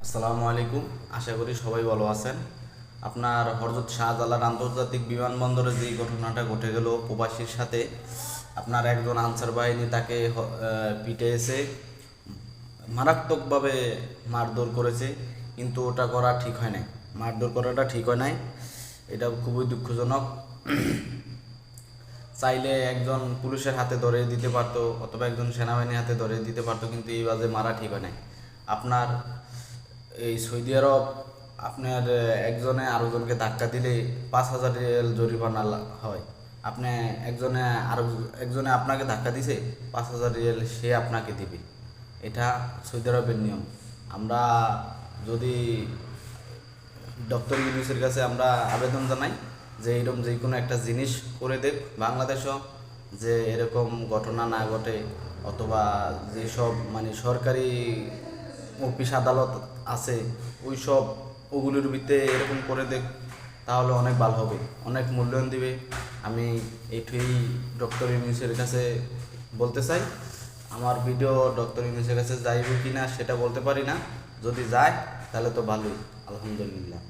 আসসালামু আলাইকুম। আশা করি সবাই ভালো আছেন। আপনার হযরত শাহজালাল আন্তর্জাতিক বিমানবন্দরে যে ঘটনাটা ঘটে গেল প্রবাসীর সাথে, আপনার একজন আনসার বাহিনী তাকে পিটিয়েছে, মারাত্মকভাবে মারধর করেছে। কিন্তু ওটা করা ঠিক হয় নাই, মারধর করাটা ঠিক হয় নাই। এটা খুবই দুঃখজনক। চাইলে একজন পুলিশের হাতে ধরে দিতে পারতো অথবা একজন সেনাবাহিনীর হাতে ধরে দিতে পারতো, কিন্তু এইভাবে মারা ঠিক হয় নাই। আপনার এই সৌদি আরব, আপনার একজনে আরেকজনকে ধাক্কা দিলে 5,000 রিয়াল জরিমানা হয়। আপনি একজনে আরো একজনে আপনাকে ধাক্কা দিছে, 5,000 রিয়াল সে আপনাকে দিবে। এটা সৌদি আরবের নিয়ম। আমরা যদি ডক্টর ইউনূসের কাছে আমরা আবেদন জানাই যে এরকম যে কোনো একটা জিনিস করে দেখ বাংলাদেশও, যে এরকম ঘটনা না ঘটে, অথবা যেসব মানে সরকারি অফিস আদালত আছে ওই সব ওগুলোর ভিতরে এরকম করে দেখ, তাহলে অনেক ভালো হবে, অনেক মূল্যায়ন দিবে। আমি এটুই ডক্টর ইউনূসের কাছে বলতে চাই। আমার ভিডিও ডক্টর ইউনূসের কাছে যাইব কি না সেটা বলতে পারি না, যদি যায় তাহলে তো ভালোই, আলহামদুলিল্লাহ।